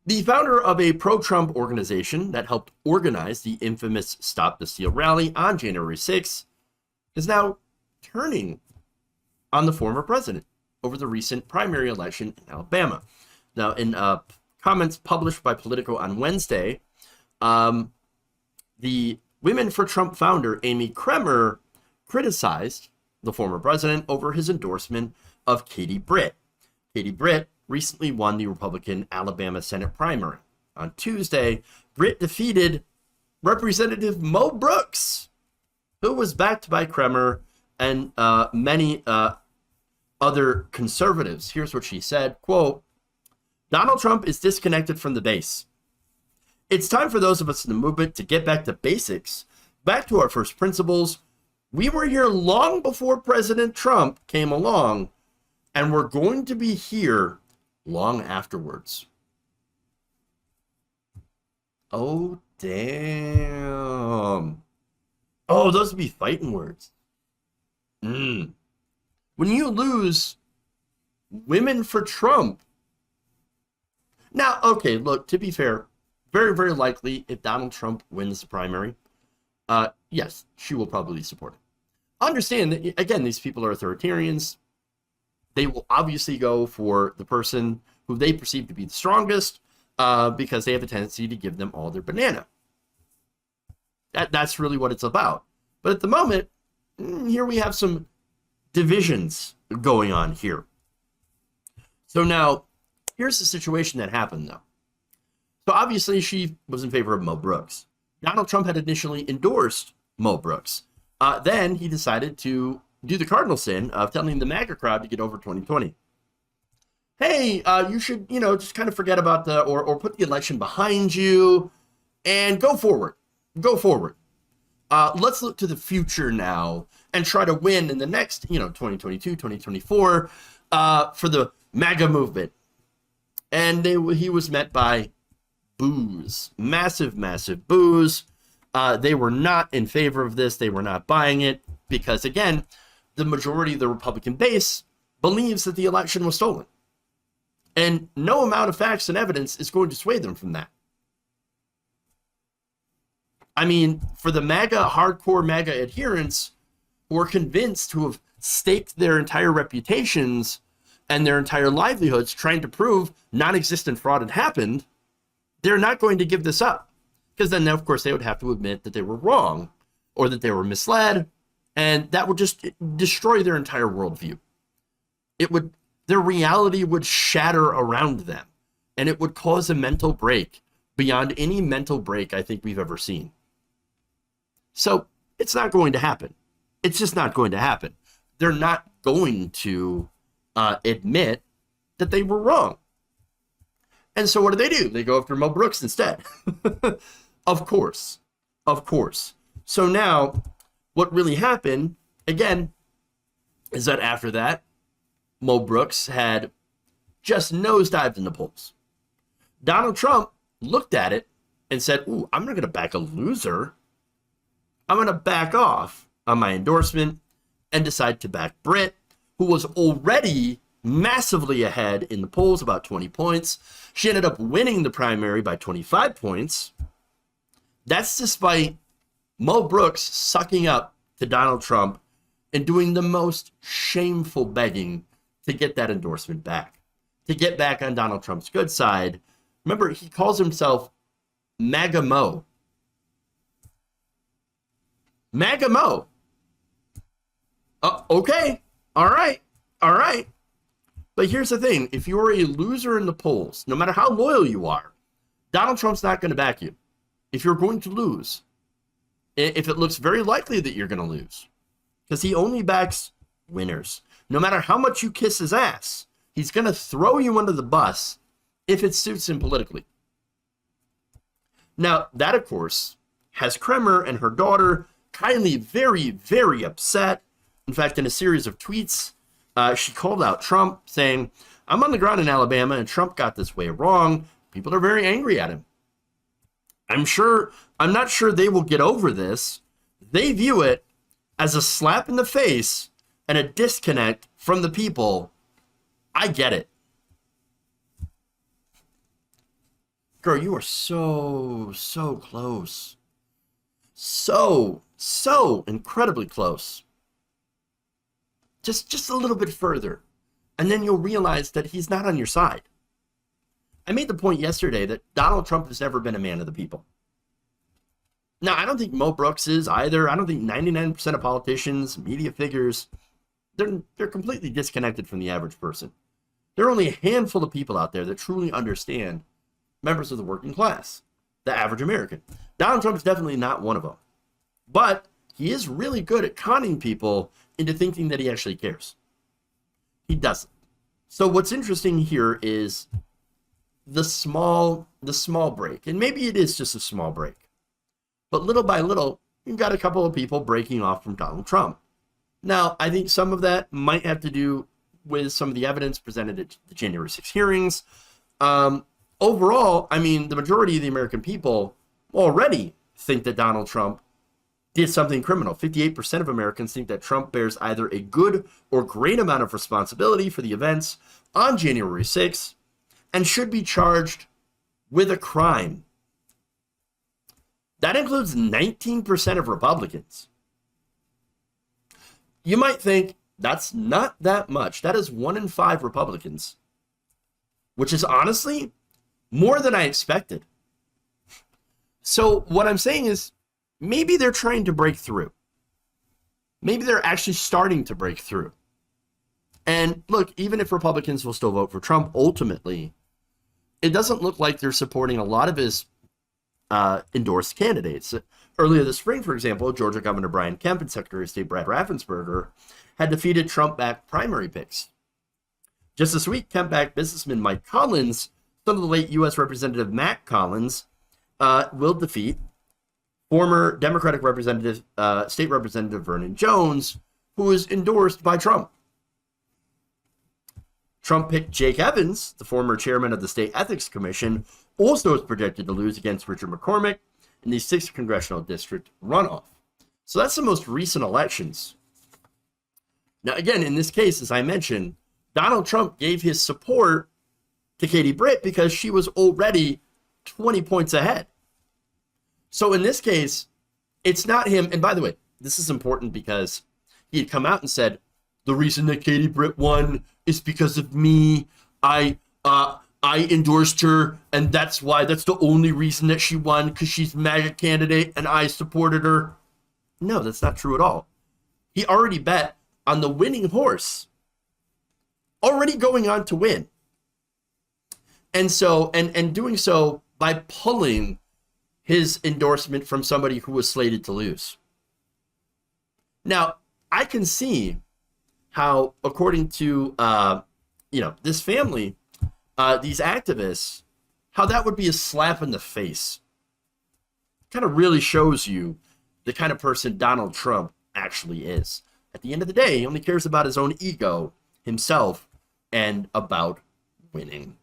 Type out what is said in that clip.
The founder of a pro-Trump organization that helped organize the infamous Stop the Steal rally on January 6th is now turning on the former president over the recent primary election in Alabama. Now, in comments published by Politico on Wednesday, the Women for Trump founder, Amy Kremer, criticized the former president over his endorsement of Katie Britt. Katie Britt recently won the Republican Alabama Senate primary. On Tuesday, Britt defeated Representative Mo Brooks, who was backed by Kremer and many other conservatives. Here's what she said, quote, "Donald Trump is disconnected from the base. It's time for those of us in the movement to get back to basics, back to our first principles. We were here long before President Trump came along, and we're going to be here long afterwards." Oh, damn. Oh, those would be fighting words. When you lose Women for Trump. Now, okay, look, to be fair, very, very likely if Donald Trump wins the primary, yes, she will probably support it. Understand that, again, these people are authoritarians. They will obviously go for the person who they perceive to be the strongest because they have a tendency to give them all their banana. That's really what it's about. But at the moment, here we have some divisions going on here. So now, here's the situation that happened, though. So obviously, she was in favor of Mo Brooks. Donald Trump had initially endorsed Mo Brooks. Then he decided to do the cardinal sin of telling the MAGA crowd to get over 2020. Hey, you should, just kind of forget about or put the election behind you and go forward. Go forward. Let's look to the future now and try to win in the next, 2022, 2024 for the MAGA movement. And he was met by boos, massive, massive boos. They were not in favor of this. They were not buying it because, again, the majority of the Republican base believes that the election was stolen. And no amount of facts and evidence is going to sway them from that. I mean, for the hardcore MAGA adherents who are convinced to have staked their entire reputations and their entire livelihoods trying to prove non-existent fraud had happened, they're not going to give this up. Because then, of course, they would have to admit that they were wrong or that they were misled, and that would just destroy their entire worldview. Their reality would shatter around them, and it would cause a mental break beyond any mental break I think we've ever seen. So it's not going to happen. It's just not going to happen. They're not going to admit that they were wrong. And so what do? They go after Mo Brooks instead. Of course. Of course. So now, what really happened, again, is that after that, Mo Brooks had just nosedived in the polls. Donald Trump looked at it and said, ooh, I'm not going to back a loser. I'm going to back off on my endorsement and decide to back Britt, who was already massively ahead in the polls, about 20 points. She ended up winning the primary by 25 points. That's despite Mo Brooks sucking up to Donald Trump and doing the most shameful begging to get that endorsement back, to get back on Donald Trump's good side. Remember, he calls himself MAGA Mo. MAGA Mo. Okay. All right. But here's the thing. If you're a loser in the polls, no matter how loyal you are, Donald Trump's not going to back you. If you're going to lose, if it looks very likely that you're going to lose, because he only backs winners. No matter how much you kiss his ass, he's going to throw you under the bus if it suits him politically. Now, that, of course, has Kremer and her daughter Kylie very, very upset. In fact, in a series of tweets, she called out Trump, saying, I'm on the ground in Alabama, and Trump got this way wrong. People are very angry at him. I'm not sure they will get over this. They view it as a slap in the face and a disconnect from the people. I get it. Girl, you are so close. So incredibly close. Just a little bit further. And then you'll realize that he's not on your side. I made the point yesterday that Donald Trump has never been a man of the people. Now, I don't think Mo Brooks is either. I don't think 99% of politicians, media figures, they're completely disconnected from the average person. There are only a handful of people out there that truly understand members of the working class, the average American. Donald Trump is definitely not one of them. But he is really good at conning people into thinking that he actually cares. He doesn't. So what's interesting here is the small break. And maybe it is just a small break. But little by little, you've got a couple of people breaking off from Donald Trump. Now, I think some of that might have to do with some of the evidence presented at the January 6 hearings. Overall, I mean, the majority of the American people already think that Donald Trump did something criminal. 58% of Americans think that Trump bears either a good or great amount of responsibility for the events on January 6 and should be charged with a crime. That includes 19% of Republicans. You might think that's not that much. That is 1 in 5 Republicans, which is honestly more than I expected. So what I'm saying is maybe they're trying to break through. Maybe they're actually starting to break through. And look, even if Republicans will still vote for Trump, ultimately, it doesn't look like they're supporting a lot of his endorsed candidates. Earlier this spring, for example, Georgia Governor Brian Kemp and Secretary of State Brad Raffensperger had defeated Trump-backed primary picks. Just this week, Kemp-backed businessman Mike Collins, son of the late U.S. Representative Matt Collins, will defeat former Democratic Representative, State Representative Vernon Jones, who is endorsed by Trump. Trump picked Jake Evans, the former chairman of the State Ethics Commission, also is projected to lose against Richard McCormick in the 6th congressional district runoff. So that's the most recent elections. Now, again, in this case, as I mentioned, Donald Trump gave his support to Katie Britt because she was already 20 points ahead. So in this case, it's not him. And by the way, this is important because he had come out and said, the reason that Katie Britt won is because of me. I endorsed her, and that's the only reason that she won, because she's MAGA candidate and I supported her. No, that's not true at all. He already bet on the winning horse, already going on to win. And so, and doing so by pulling his endorsement from somebody who was slated to lose. Now, I can see how, according to, this family, these activists, how that would be a slap in the face. Kind of really shows you the kind of person Donald Trump actually is. At the end of the day, he only cares about his own ego, himself, and about winning.